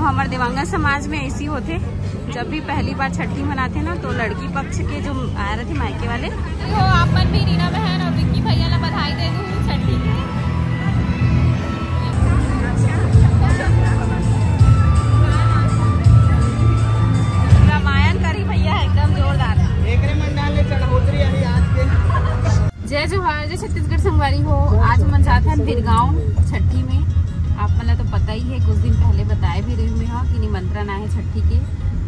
हमारे देवांगन समाज में ऐसी होते, जब भी पहली बार छठी मनाते ना तो लड़की पक्ष के जो आए रहे थे मायके वाले, तो आप मन भी रीना बहन और विक्की भैया ने बधाई दे दूँ छठी की। रामायण करी भैया एकदम जोरदार। जय जोहार, जय छत्तीसगढ़ संगवारी हो। आज मन जाता है बिरगांव छठी में। आप मतलब तो पता ही है, कुछ दिन पहले बताए भी रही मैं कि निमंत्रण आए छठी के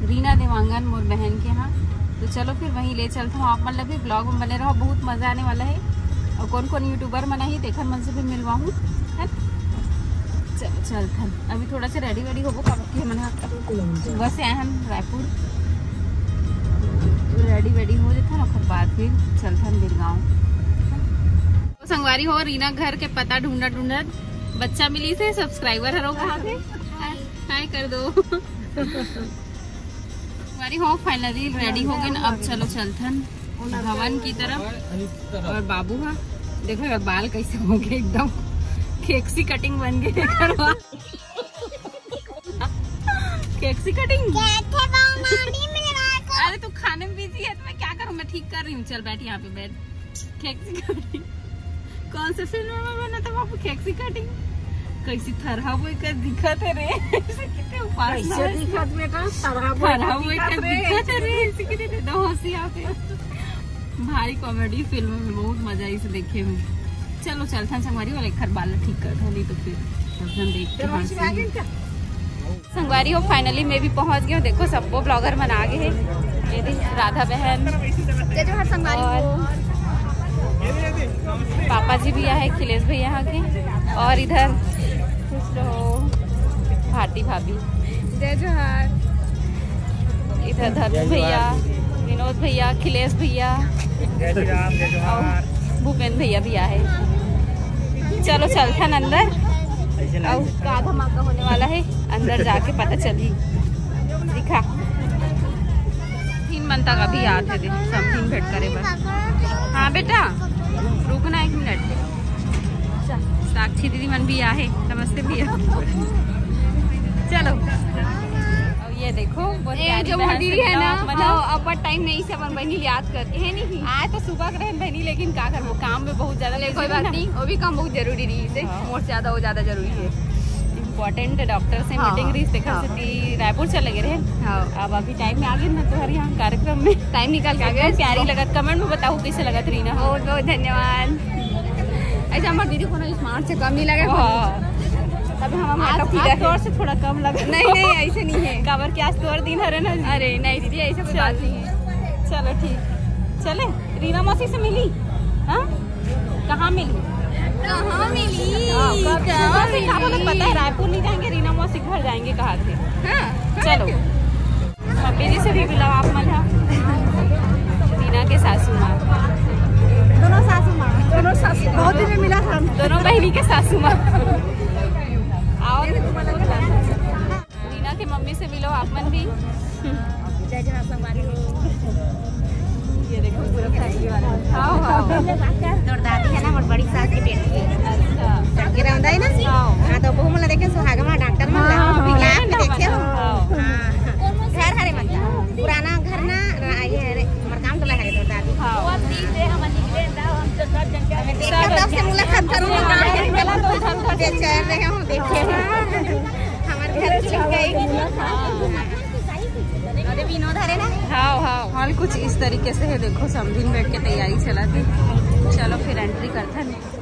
रीना देवांगन मोर बहन के यहाँ। तो चलो फिर वहीं ले चलता हूँ। आप मतलब भी ब्लॉग में बने रहो, बहुत मजा आने वाला है। और कौन कौन यूट्यूबर मना ही देखन मन से भी मिलवाऊँ है। चलो चलते हैं, अभी थोड़ा सा रेडी वेडी होबो कि मन सुबह से आए हम रायपुर, रेडी वेडी हो जाता है और बाद फिर चलते हैं बिरगांव। तो संगवारी हो रीना घर के पता ढूंढत ढूंढत बच्चा मिली से सब्सक्राइबर हरो कहाँ थे, हाय कर दो। संगवारी हो फाइनली रेडी हो गए। अब चलो चलते हैं भवन की तरफ। और बाबू हा देखो बाल कैसे हो गए, एकदम केक्सी कटिंग बन गई। केक्सी कटिंग। अरे तू खाने में बिजी है तो मैं क्या करूँ, मैं ठीक कर रही हूँ। चल बैठ यहाँ पे बैठ। केक्सी कटिंग कौन से फिल्म में बना था बाबू? केक्सी कटिंग कैसी थरहा वो कर दिखत है रे, कितने उपास ना दिखत बेटा, थरहा वो कर दिखत है रे, ऐसे कितने दो हंसी आते। भारी कॉमेडी फिल्म में बहुत मजा आई इसे देखे में। चलो चलते हैं संगवारी वाले खर बाल ठीक कर दो, नहीं तो फिर सब देखते हैं। संगवारी हो फाइनली मैं भी पहुंच गई हूँ। देखो सबको ब्लॉगर बना गए हैं, ये देख राधा बहन और पापा जी भी आए, खिलेश भैया यहाँ के, और इधर खुश रहो भारती भाभी, जय जोहार। इधर धर्म भैया, विनोद भैया, खिलेश भैया, और भूपेंद्र भैया भी आए। चलो चलते हैं अंदर, और का धमाका होने वाला है अंदर जाके पता चली। दिखा 3 मन तक अभी आते थे समथिंग भेंट करे बस। हाँ बेटा रुकना 1 मिनट। साक्षी दीदी मन भी आहे, नमस्ते भैया। चलो और ये देखो जो दीदी है ना, अपर टाइम नहीं से अपन बहनी याद करते हैं। नहीं आए तो सुबह रहन बहनी, लेकिन क्या करो काम में बहुत ज्यादा। कोई बात नहीं, वो भी काम बहुत जरूरी रही है, मोर ज्यादा वो ज्यादा जरूरी है। इम्पोर्टेंट डॉक्टर से मीटिंग रही, देखा रायपुर चले गए रहे। अब अभी टाइम में आ गए ना तुम्हारे यहाँ कार्यक्रम में, टाइम निकाल के आ गए। प्यारी लगत, कमेंट में बताओ कैसे लगत रीना। बहुत बहुत धन्यवाद। ऐसा हमारे दीदी को ना स्मार्ट से कम नहीं लगे, अभी हम तौर से थोड़ा कम लगा। नहीं ऐसे नहीं है, कवर के आज तो और दिन हरे ना। अरे नहीं दीदी ऐसे कोई बात नहीं है। चलो ठीक चले। रीना मौसी से मिली? हाँ कहाँ मिली? पता है रायपुर नहीं जाएंगे, रीना मौसी घर जाएंगे। कहाँ थे? चलो मम्मी जी से भी मिला आप मन। रीना के सासू माँ, दोनों सासू माँ, बहुत दिन में मिला था। दोनों बहनी के सासू माँ। आओ रीना के मम्मी से मिलो आप मन भी। जय जय संगवारी हो। ये देखो पूरा फैमिली वाला। तोर दादी है ना, और बड़ी सास की बेटी है। अच्छा के रंदा है ना। हां तो बहु मला देखे सुहागमा डॉक्टर में लाभ में देखे हो। हां घर हरे मन पुराना घर ना ये रे हमर काम तो लगा है तोर दादी। हां ठीक है, हम निकले दाओ, हम तो सब जन के देखा तब से मुलाकात करूंगा। पहला तो सब चल रहे हो देखे हमारे घर चल गई। विनोद हरे ना। हाँ हाल कुछ इस तरीके से है। देखो समझिन बैठ के तैयारी चला थी। चलो फिर एंट्री करते हैं।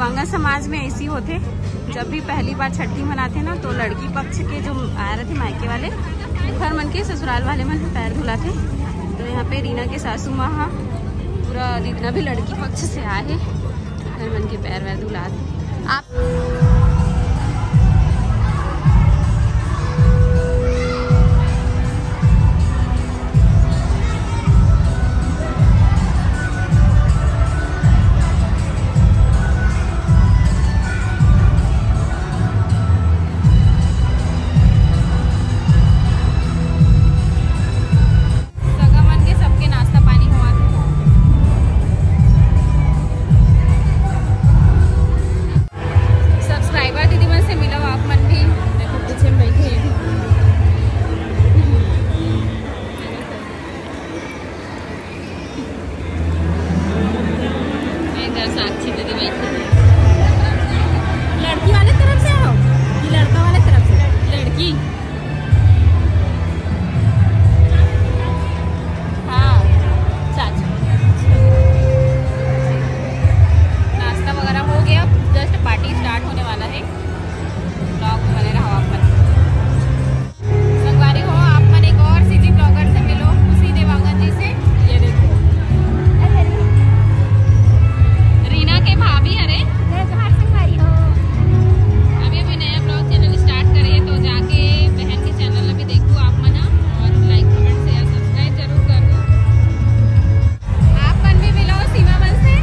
देवांगन समाज में ऐसी होते, जब भी पहली बार छठी मनाते ना तो लड़की पक्ष के जो आए रहे थे मायके वाले घर मन के ससुराल वाले मन पैर धुलाते। तो यहाँ पे रीना के सासू माँ पूरा जितना भी लड़की पक्ष से आए हैं घर मन के पैर वैर धुलाते। आप लड़की वाले तरफ से हो कि लड़का वाले तरफ से? लड़की। हाँ चाचा, नाश्ता वगैरह हो गया, जस्ट पार्टी स्टार्ट होने वाला है। ब्लॉग में बने रहो आप मन। संगवारी हो आप मन एक और सीजी ब्लॉगर से मिलो, उसी देवांगन जी से। ये देखो रीना के भाभी। अरे अभी अभी नया ब्लॉग चैनल स्टार्ट करे तो जाके बहन के चैनल में भी देखो आप मना, और लाइक कमेंट शेयर सब्सक्राइब जरूर करो। आप मन भी मिलो सीमा मन से।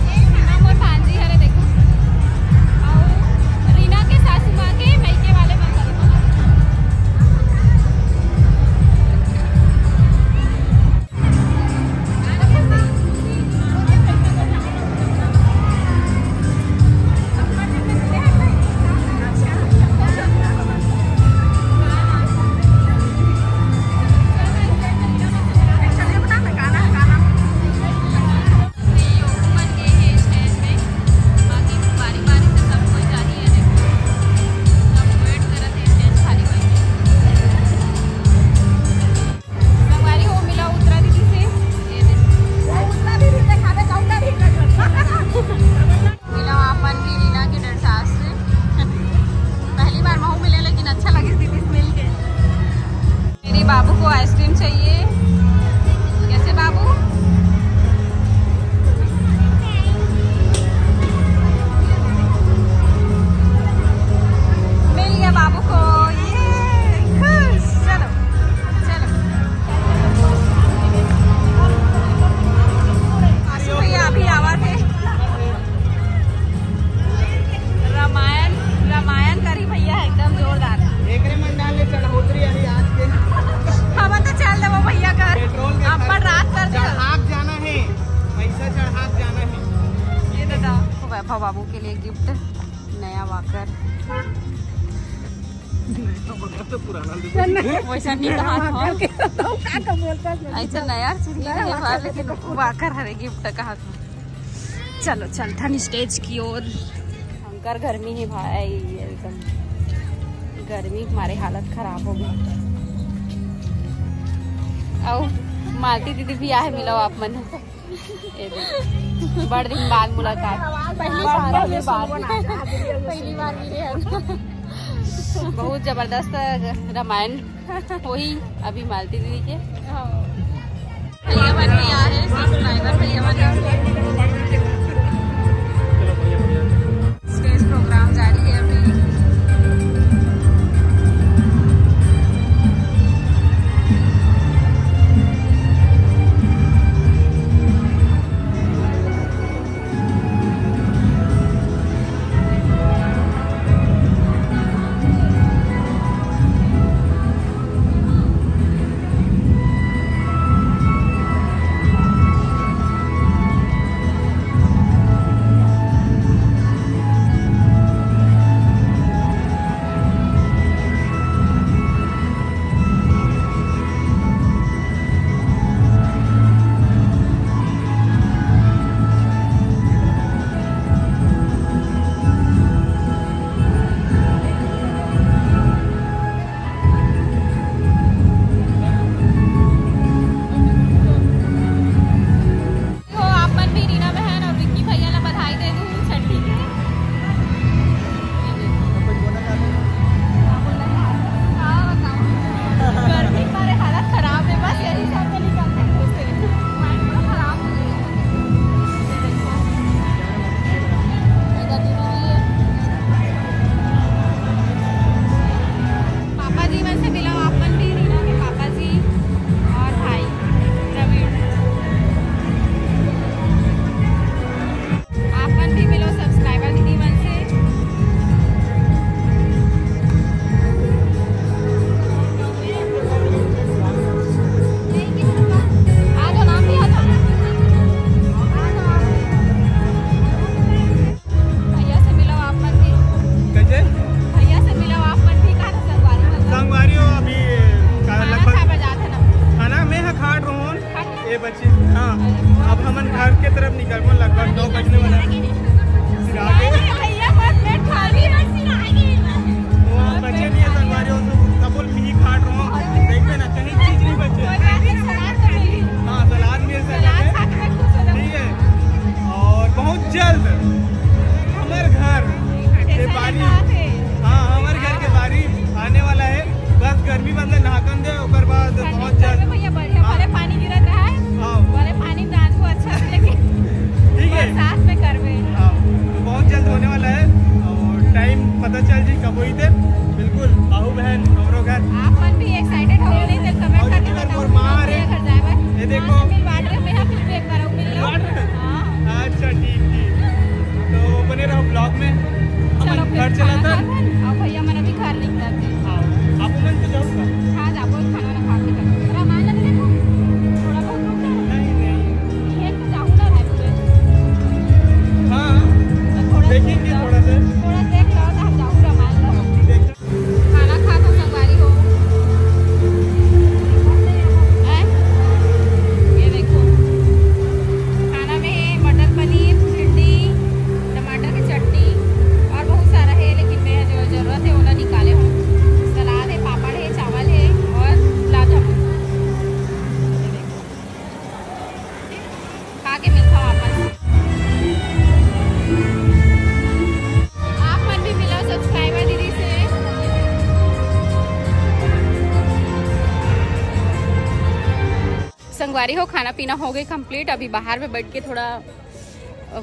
सीमा मोर भांजी हरे देखो, और रीना के सासू माँ के मैके वाले मन करो। बाबू को आइसक्रीम चाहिए। कैसे बाबू? मिल गया बाबू को, ये खुश। चलो चलो भैया अभी आवा थे। रामायण करी भैया एकदम जोरदार। हम तो चल वो भैया कर अपन रात कर चढ़ाक जाना है, पैसा चढ़ाक जाना है। ये दादा वैभव बाबू के लिए गिफ्ट नया वाकर। वैसा नहीं कहा ऐसा नया लेकिन वाकर हरे गिफ्ट कहा। चलो चल ठन स्टेज की ओर। शंकर गर्मी है भाई, एकदम गर्मी हमारे हालत खराब हो गई। और मालती दीदी भी आए मिलो आप मन। बड़ दिन बाद मुलाकात, पहली बार मिले। बहुत जबरदस्त रामायण वही अभी मालती दीदी के भैया बन के आ रहे, सब्सक्राइबर भैया बन। स्टेज प्रोग्राम जारी है अभी। पता चल जी कब हुई थे बिल्कुल आहू बहन हमरो घर आप मन भी एक्साइटेड हो गए तो कमेंट करके बताओ मार है घर जाए ये देखो बांट रहे मैं फिर भी एक बार मिल लो। हां अच्छा ठीक तो बने रहो ब्लॉग में चलो हम घर चला था अब भैया मैंने भी घर निकला थे। हां आप मन तो जाओ हां जाओ खाना ना खा के चलो रामायण लगे देखो थोड़ा बहुत रुक जाओ नहीं ये तो जाऊं ना रेस्टोरेंट हां थोड़ा देखेंगे थोड़ा सा थोड़ा देख लो तो हम जाऊं रामायण खाना खा तो संगवारी हो ये देखो खाना में है मटर पनीर भिंडी टमाटर की चटनी और बहुत सारा है लेकिन मैं जो जरूरत है वो ना निकाले हूँ। सलाद है पापड़ है चावल है और गुलाब जामुन ये देखो खा के मिलता हूँ आप मन भी मिलो सब्सक्राइबर दीदी से। संगवारी हो खाना पीना हो गई कंप्लीट। अभी बाहर में बैठ के थोड़ा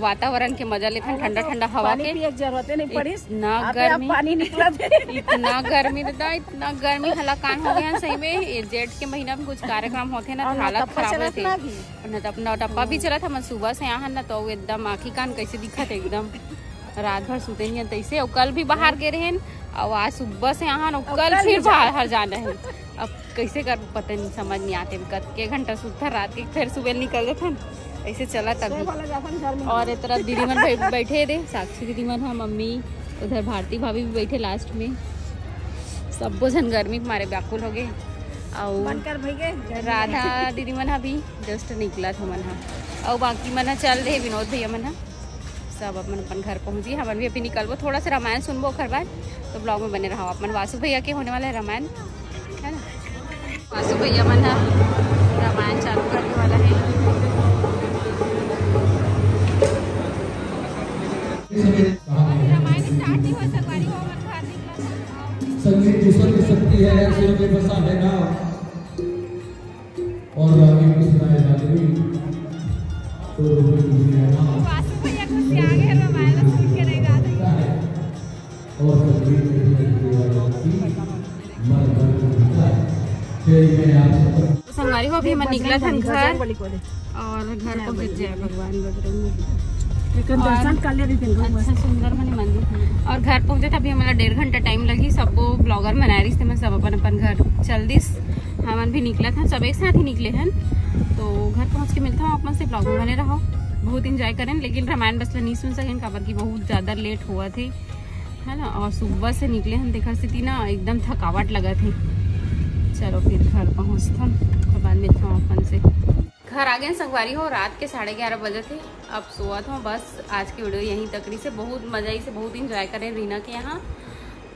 वातावरण के मजा लेते हैं ठंडा ठंडा हवा के। जरूरत नहीं पड़ी इतना गर्मी पानी निकला इतना गर्मी दादा इतना गर्मी हलाकान हो गया सही में। ये जेठ के महीना में कुछ कार्यक्रम होते ना तो हालत खराब होते न टप्पा भी चला था मैं सुबह से यहाँ ना तो एकदम आँखी कान कैसे दिखत एकदम रात भर सुते नहीं तैसे। और कल भी बाहर गए रहे और आज सुबह से यहाँ ना कल फिर बाहर जाना है। अब कैसे कर पता नहीं समझ नहीं आते के घंटा सुता रात के फिर सुबह निकल गए थे ऐसे चला तभी। और एक तरफ दीदी मन बैठे थे साक्षी दीदी मन हाँ मम्मी उधर भारती भाभी भी बैठे लास्ट में। सबको जन गर्मी के मारे व्याकुल हो गए। और राधा दीदी मन भी जस्ट निकला था मन और बाकी मन चल रहे विनोद भैया मन सब अपन अपन घर पहुँची। हमन भी अभी निकलबो थोड़ा सा रामायण सुनबो घर बाद तो ब्लॉग में बने रहो। अपन वासु भैया के होने वाला है रामायण है ना। वासु भैया मन रामायण चालू करने वाला है। रामायण स्टार्ट नहीं हो सकवारी हो मन घर निकला संगीत ईश्वर की शक्ति है ऐसे के बसा है ना और आगे मुस्कुराए जाते तो वासु भैया खुद से आगे रामायण सुन के नहीं गा रहे और तस्वीर में संगवारी हो अभी मैं निकला था घर और घर को फिर जय भगवान बजरंग अच्छा सुंदर मनी मंदिर और घर पहुंचे था। अभी हमारा 1.5 घंटा टाइम लगी। सबको ब्लॉगर मना रही थी मैं सब अपन अपन घर चल दिस हमन भी निकला था सब एक साथ ही निकले हैं। तो घर पहुंच के मिलता हूँ अपन से ब्लॉग में बने रहो बहुत इंजॉय करें। लेकिन रामायण बस नहीं सुन सकें काबर की बहुत ज़्यादा लेट हुआ थे है ना। और सुबह से निकले हैं देखा स्थिति ना एकदम थकावट लगा थी। चलो फिर घर पहुँचता हूँ बाद मिलता हूँ अपन से। घर आ गए संगवारी हो रात के 11:30 बजे थे। अब सोआ था बस। आज की वीडियो यहीं तक रही से बहुत मजा ही से बहुत इंजॉय करें रीना के यहाँ।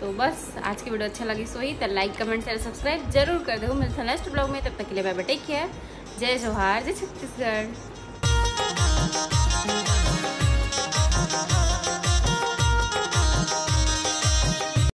तो बस आज की वीडियो अच्छा लगी सोई तो लाइक कमेंट शेयर सब्सक्राइब जरूर कर दो। मिलते हैं नेक्स्ट ब्लॉग में तब तक के लिए बाय बाय टेक केयर। जय जोहार जय छत्तीसगढ़।